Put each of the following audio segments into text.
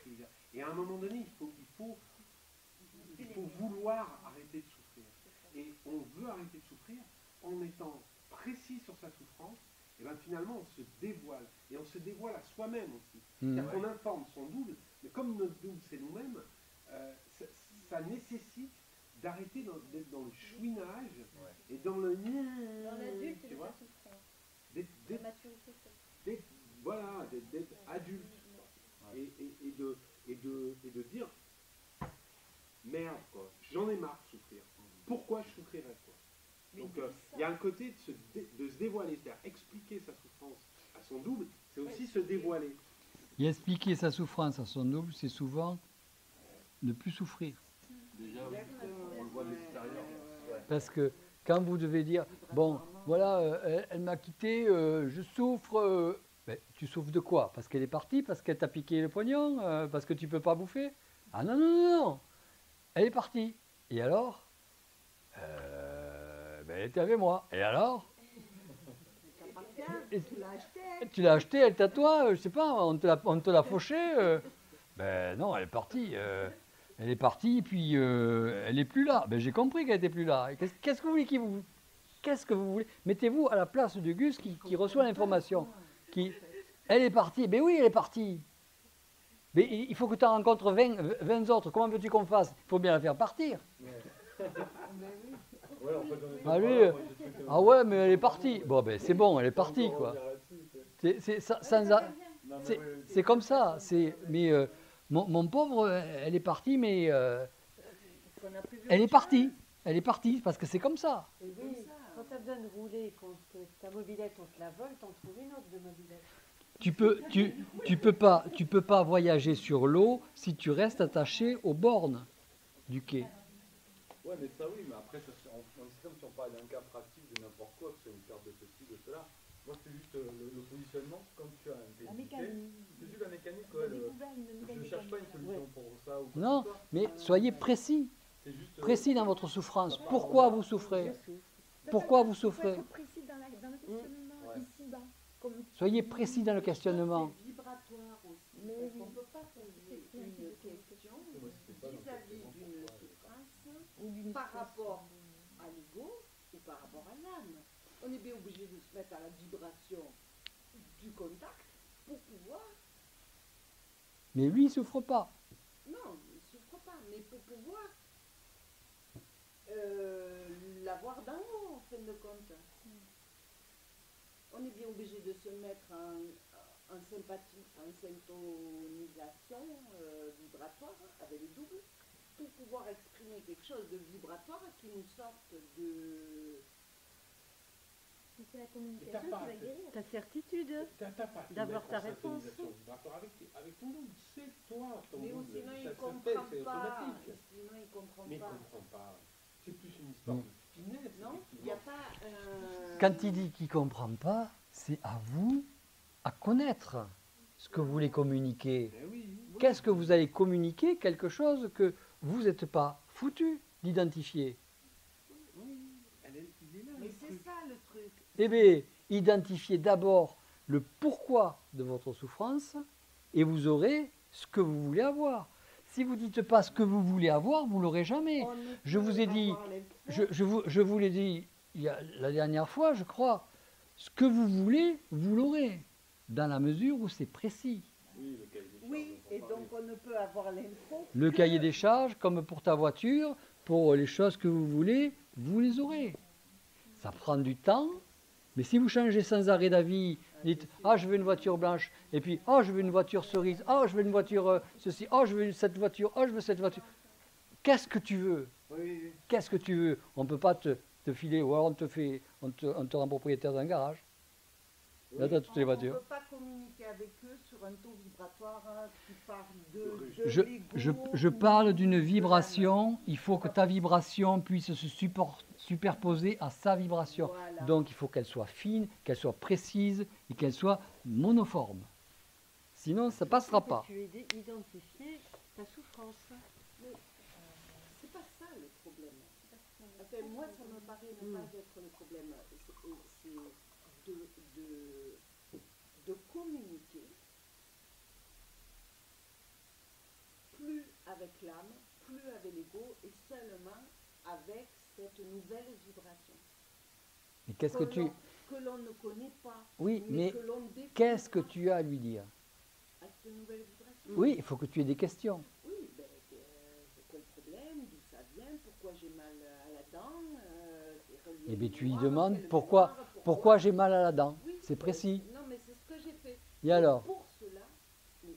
décrire. Et à un moment donné, il faut vouloir arrêter de souffrir. Et on veut arrêter de souffrir en étant précis sur sa souffrance, et bien finalement on se dévoile. Et on se dévoile à soi-même aussi. C'est-à-dire qu'on informe son double, mais comme notre double c'est nous-mêmes, ça nécessite d'arrêter d'être dans le chouinage et dans le... Dans l'adulte et la souffrance. La maturité. Voilà, d'être adulte. Et de dire merde, quoi, j'en ai marre de souffrir. Pourquoi je souffrirais, quoi? Donc il y a un côté de se dévoiler, c'est-à-dire expliquer sa souffrance à son double, c'est aussi se dévoiler. Et expliquer sa souffrance à son double, c'est souvent ne plus souffrir. Déjà, on le voit de l'extérieur. Parce que quand vous devez dire, bon, voilà, elle m'a quitté, je souffre. Mais tu souffres de quoi? Parce qu'elle est partie? Parce qu'elle t'a piqué le pognon? Parce que tu ne peux pas bouffer? Ah non, non, non, non. Elle est partie. Et alors? Elle était avec moi. Et alors? Tu l'as acheté, elle est à toi, je sais pas, on te l'a fauché. Ben non, elle est partie. Elle est partie, puis elle n'est plus là. Ben j'ai compris qu'elle n'était plus là. Qu'est-ce que vous voulez Qu'est-ce que vous voulez? Mettez-vous à la place du Gus qui reçoit l'information. Elle est partie. Ben oui, elle est partie. Mais il faut que tu en rencontres 20 autres. Comment veux-tu qu'on fasse? Il faut bien la faire partir. Ah ouais, mais elle est partie. Bon, ben c'est bon, elle est partie, quoi. C'est comme ça. Mais mon pauvre, elle est partie, mais elle est partie. Elle est partie parce que c'est comme ça. Et oui, quand tu as besoin de rouler, quand ta mobilette, on te la vole, t'en trouves une autre de mobilette. Tu peux pas voyager sur l'eau si tu restes attaché aux bornes du quai. Ouais, mais ça oui, mais après, c'est comme si on parlait d'un cas pratique de n'importe quoi, que c'est une perte de ceci, de cela. Moi, c'est juste le positionnement, comme tu as un La mécanique. C'est juste la mécanique, ouais. Je ne cherche pas une solution pour ça ou quoi. Non, mais soyez précis. Précis dans votre souffrance. Pourquoi vous souffrez? Pourquoi vous souffrez? Il faut être précis dans le questionnement ici-bas. Soyez précis dans le questionnement. C'est vibratoire aussi. Mais Parce oui. qu'on ne peut pas poser une question vis-à-vis d'une souffrance par rapport à l'ego ou par rapport à l'âme. On est bien obligé de se mettre à la vibration du contact pour pouvoir... Mais lui, il ne souffre pas. Non, il ne souffre pas, mais pour pouvoir l'avoir d'en haut, en fin de compte. On est bien obligé de se mettre en sympathie, en syntonisation vibratoire avec le double pour pouvoir exprimer quelque chose de vibratoire qui nous sorte de... C'est la communication qui va guérir. Ta certitude d'avoir ta réponse. Avec ton double, c'est toi ton Mais double. sinon il ne Ça se comprend fait, c'est pas. automatique. Sinon il ne comprend Mais il ne pas. comprend pas. C'est plus une histoire de finesse. Non, il n'y a pas... Quand il dit qu'il ne comprend pas, c'est à vous à connaître ce que vous voulez communiquer. Eh oui. Qu'est-ce que vous allez communiquer? Quelque chose que vous n'êtes pas foutu d'identifier. Oui, il est là. Mais c'est ça le truc. Eh bien, identifiez d'abord le pourquoi de votre souffrance et vous aurez ce que vous voulez avoir. Si vous ne dites pas ce que vous voulez avoir, vous ne l'aurez jamais. Je vous ai dit, je vous l'ai dit la dernière fois, je crois, ce que vous voulez, vous l'aurez, dans la mesure où c'est précis. Oui, et donc on ne peut avoir l'info. Le cahier des charges, comme pour ta voiture, pour les choses que vous voulez, vous les aurez. Ça prend du temps, mais si vous changez sans arrêt d'avis, dites « Ah, je veux une voiture blanche », et puis « Ah, je veux une voiture cerise »,« Ah, je veux une voiture ceci »,« Ah, je veux cette voiture »,« Ah, je veux cette voiture ». Qu'est-ce que tu veux? Qu'est-ce que tu veux? On ne peut pas te filer, ou alors on te rend propriétaire d'un garage. Là, tu as toutes les voitures. On ne peut pas communiquer avec eux sur un taux vibratoire qui part de Je parle d'une vibration, il faut que ta vibration puisse se superposer à sa vibration. Voilà. Donc il faut qu'elle soit fine, qu'elle soit précise et qu'elle soit monoforme. Sinon, ça ne passera pas. Tu as identifié ta souffrance. C'est pas ça le problème. Enfin, moi, ça me paraît ne pas être le problème. C'est de communiquer avec l'âme, plus avec l'ego, et seulement avec cette nouvelle vibration. Mais qu'est-ce que tu... Que l'on ne connaît pas, Oui, mais que l'on découvre qu'est-ce que tu as à lui dire? à cette nouvelle vibration. Oui, il faut que tu aies des questions. Oui, ben, c'est quoi le problème, d'où ça vient, pourquoi j'ai mal à la dent, c'est relié Eh au bien, tu lui mémoire, demandes quelle pourquoi mémoire, j'ai mal à la dent. Oui, C'est précis. non, mais c'est ce que j'ai fait. Et alors? Pour cela, mais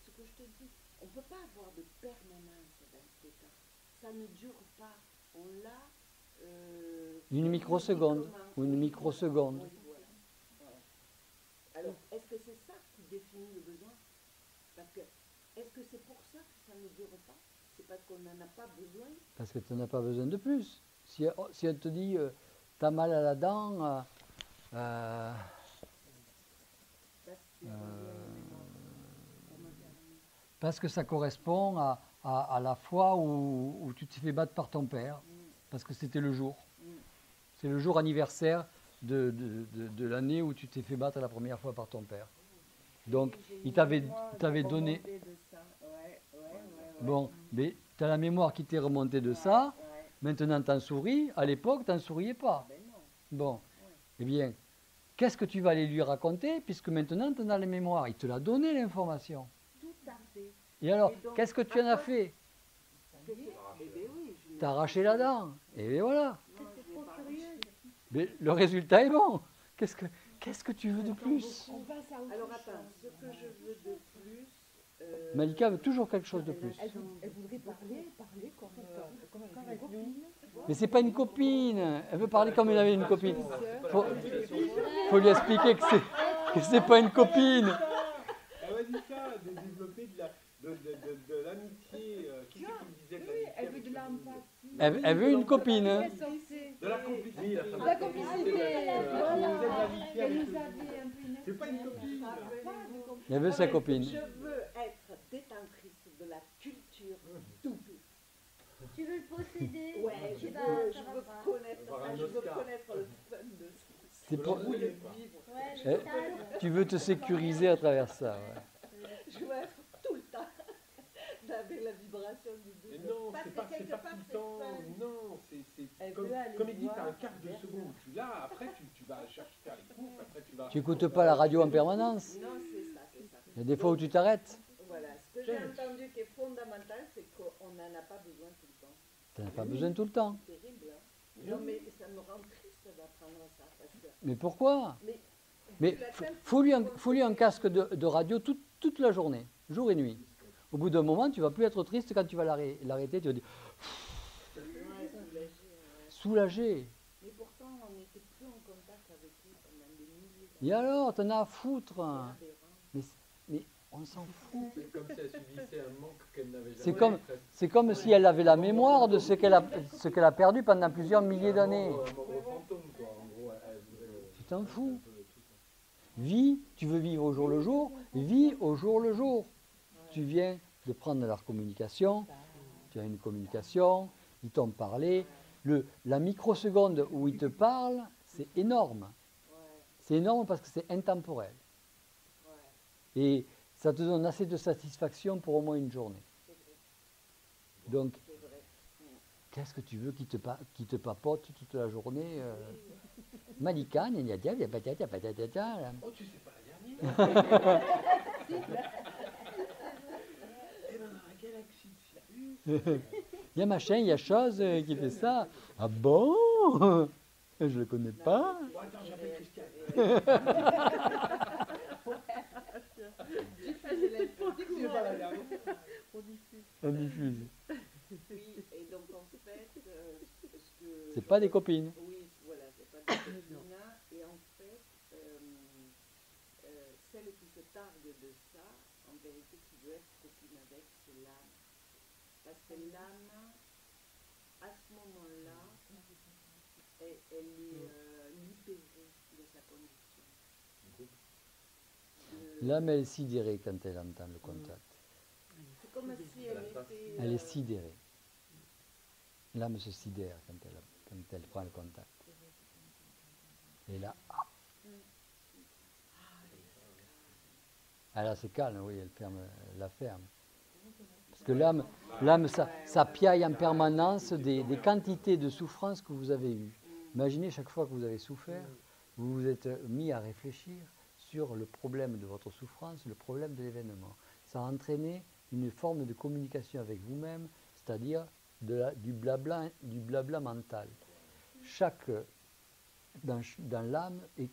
c'est ce que je te dis, on ne peut pas avoir de permanence dans cet état. Ça ne dure pas. On l'a. Une microseconde ou une Oui, microseconde. voilà. Oui, voilà. Alors, est-ce que c'est ça qui définit le besoin? Parce que, est-ce que c'est pour ça que ça ne dure pas? C'est parce qu'on n'en a pas besoin? Parce que tu n'en as pas besoin de plus. Si on te dit, tu as mal à la dent, parce que ça correspond à la fois où tu t'es fait battre par ton père, parce que c'était le jour. C'est le jour anniversaire de l'année où tu t'es fait battre la première fois par ton père. Donc, il t'avait donné... Bon, mais tu as la mémoire qui t'est remontée de ça. Maintenant, tu en souris. À l'époque, tu n'en souriais pas. Bon, eh bien, qu'est-ce que tu vas aller lui raconter, puisque maintenant, tu en as la mémoire. Il te l'a donné, l'information. Tout à fait. Et alors, Et donc, qu'est-ce que tu en as fait? Eh bien oui, je Tu as arraché la dent. Et bien voilà. Non, je l'ai pas arraché. Mais le résultat est bon. Qu'est-ce que tu veux de plus? Alors attends, ce que je veux de plus... Malika veut toujours quelque chose de plus. Elle voudrait parler comme avec une copine. Mais c'est pas une copine. Elle veut parler comme elle avait une copine. Faut lui expliquer que c'est pas une copine. Elle m'a dit ça, de développer de l'amitié. Qui c'est qui me disait de l'amitié? Elle veut de l'empathie. Elle veut une copine. Hein. De la complicité. La complicité. Voilà. Elle nous avait un peu une... C'est pas une copine. Elle veut sa copine. Je veux être détentrice de la culture double. Tu veux le posséder? Ouais, je Eh ben, veux ça va pas. connaître Avoir ça, un je veux Oscar. connaître le fun de ça. C'est pour- Je veux vivre. Ouais, Eh, les stades. Tu veux te sécuriser à travers ça. Ouais. Je veux être tout le temps avec la vibration du Mais double. non, Parce c'est que pas tout quelque le part, temps. c'est fun. Non, c'est Elle comme, veut aller comme il dit, tu as voir un quart de vers seconde où tu l'as, après tu vas chercher faire les courses, après tu vas... Tu n'écoutes pas la radio en permanence. Non, c'est ça, c'est ça. Il y a des fois où tu t'arrêtes. Voilà, ce que j'ai entendu qui est fondamental, c'est qu'on n'en a pas besoin tout le temps. Tu n'en as pas besoin tout le temps. C'est terrible, hein. Non, mais ça me rend triste d'apprendre ça. Parce que, Mais pourquoi? mais Mais faut lui un casque de radio toute la journée, jour et nuit. Au bout d'un moment, tu vas plus être triste quand tu vas l'arrêter. Tu vas dire soulagé. Mais pourtant, on n'était plus en contact avec lui pendant des milliers Et alors, t'en as à foutre. d'années. C'est aberrant. Mais on s'en fout. C'est comme si elle subissait un manque qu'elle n'avait jamais. C'est comme si elle avait la mémoire de ce qu'elle a perdu pendant plusieurs milliers d'années. Un membre fantôme, quoi. En gros, elle voudrait. Tu t'en fous. Vis, tu veux vivre au jour le jour, vis au jour le jour. Tu viens de prendre leur communication, tu as une communication, ils t'ont parlé. La microseconde où ils te parlent, c'est énorme. C'est énorme parce que c'est intemporel. Et ça te donne assez de satisfaction pour au moins une journée. Donc, qu'est-ce que tu veux qui te papote toute la journée Malika, gna gna gna, patata, patata, patata. Oh, tu sais pas la dernière? Eh ben, dans la galaxie de Sirius. Il y a machin, il y a chose qui fait ça. Ah bon? Je ne le connais pas. Bon, attends, j'appelle Christian. Tu sais pas la dernière? On diffuse. Oui, et donc en fait, ce que... C'est pas des copines. Oui, voilà, c'est pas des copines. Et en fait, celle qui se targue de ça, en vérité, qui veut être copine avec, c'est l'âme. Parce que l'âme, à ce moment-là, elle est libérée de sa condition. L'âme, elle est sidérée quand elle entend le contact. C'est comme si elle était... Elle est sidérée. L'âme se sidère quand elle prend le contact. Et là, ah là c'est calme, oui, elle la ferme. Parce que l'âme, ça piaille en permanence des quantités de souffrance que vous avez eues. Imaginez chaque fois que vous avez souffert, vous vous êtes mis à réfléchir sur le problème de votre souffrance, le problème de l'événement. Ça a entraîné une forme de communication avec vous-même, c'est-à-dire du blabla mental. Dans l'âme est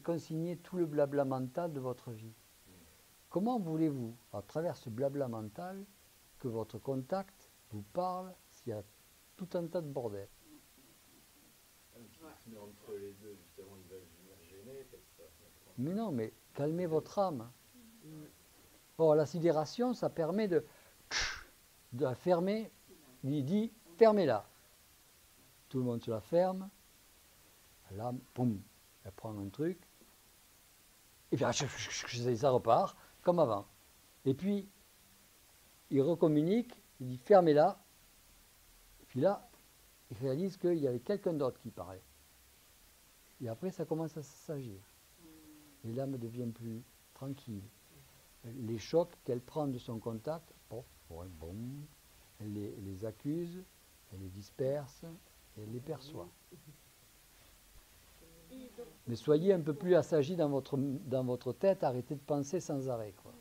consigné tout le blabla mental de votre vie. Comment voulez-vous, à travers ce blabla mental, que votre contact vous parle s'il y a tout un tas de bordel? Mais entre les deux, justement, il va venir gêner. Mais non, mais calmez votre âme. Or, la sidération, ça permet de la fermer. Il dit, fermez-la. Tout le monde se la ferme. L'âme, boum, elle prend un truc. Et puis, ça repart comme avant. Et puis, il recommunique, il dit, fermez-la. Et puis là, il réalise qu'il y avait quelqu'un d'autre qui parlait. Et après, ça commence à s'agir. Et l'âme devient plus tranquille. Les chocs qu'elle prend de son contact, elle les accuse, elle les disperse, et elle les perçoit. Mais soyez un peu plus assagi dans votre tête, arrêtez de penser sans arrêt, quoi.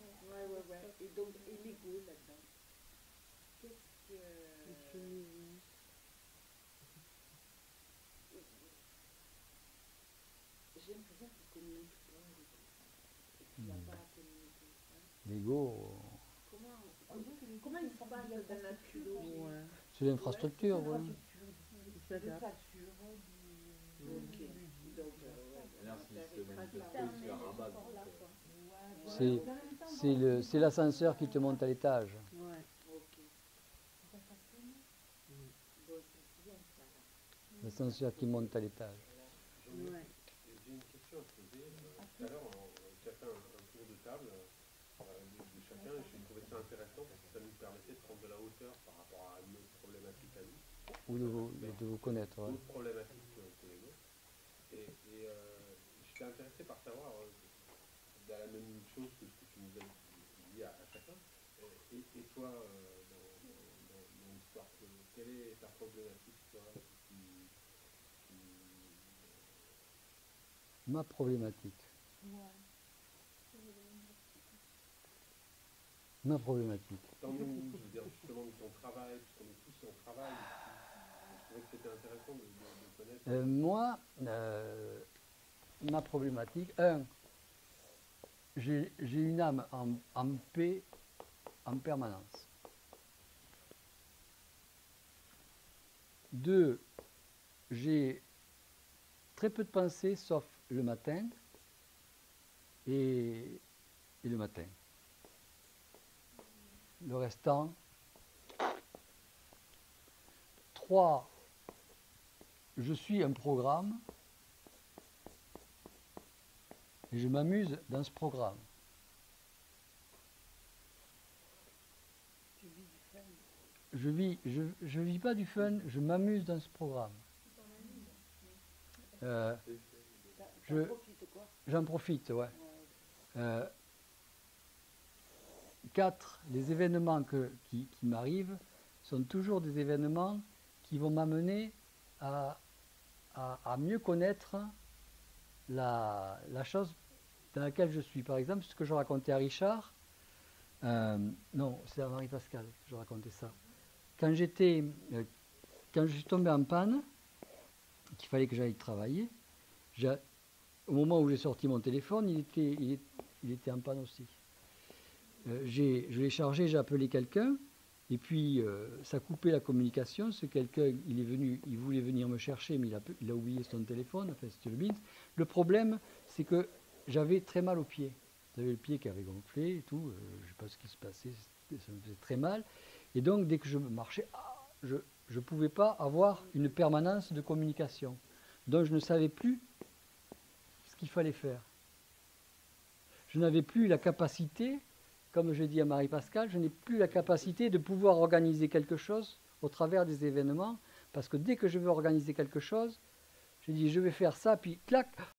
Et donc, et l'ego là-dedans? Qu'est-ce que... J'ai l'impression qu'il communique plein l'ego. Et qu'il n'a pas à communiquer. L'ego... Comment il se passe dans la psychologie? C'est l'infrastructure, voilà. C'est l'ascenseur qui te monte à l'étage. L'ascenseur qui monte à l'étage. J'ai une question à te poser. Tout à l'heure, tu as fait un tour de table de chacun et j'ai trouvé ça intéressant parce que ça nous permettait de prendre de la hauteur par rapport à une autre problématique à nous. Ou de vous connaître. Ouais. D'autres problématiques que les nôtres. Et j'étais intéressé par savoir dans la même chose que ce que tu nous as dit à chacun. Et toi, dans l'histoire, quelle est ta problématique, toi, Ma problématique. Ma problématique. Dans nous, je veux dire justement de ton travail, puisqu'on est tous en travail, je trouvais que c'était intéressant de connaître. Moi, ma problématique, j'ai une âme en paix en permanence. 2, j'ai très peu de pensées, sauf le matin et le matin. Le restant. 3, je suis un programme et je m'amuse dans ce programme. Je vis pas du fun, je m'amuse dans ce programme. J'en profite, ouais. 4, les événements qui m'arrivent sont toujours des événements qui vont m'amener à mieux connaître la chose dans laquelle je suis. Par exemple, ce que je racontais à Richard, non, c'est à Marie-Pascale que je racontais ça. Quand je suis tombé en panne, qu'il fallait que j'aille travailler, au moment où j'ai sorti mon téléphone, il était en panne aussi. Je l'ai chargé, j'ai appelé quelqu'un, et puis ça coupait la communication. Ce quelqu'un, il voulait venir me chercher, mais il a oublié son téléphone, enfin c'était le bins. Le problème, c'est que j'avais très mal au pied. J'avais le pied qui avait gonflé et tout, je ne sais pas ce qui se passait, ça me faisait très mal. Et donc, dès que je marchais, je ne pouvais pas avoir une permanence de communication. Donc, je ne savais plus ce qu'il fallait faire. Je n'avais plus la capacité, comme je dis à Marie-Pascale, je n'ai plus la capacité de pouvoir organiser quelque chose au travers des événements, parce que dès que je veux organiser quelque chose, je dis je vais faire ça, puis clac,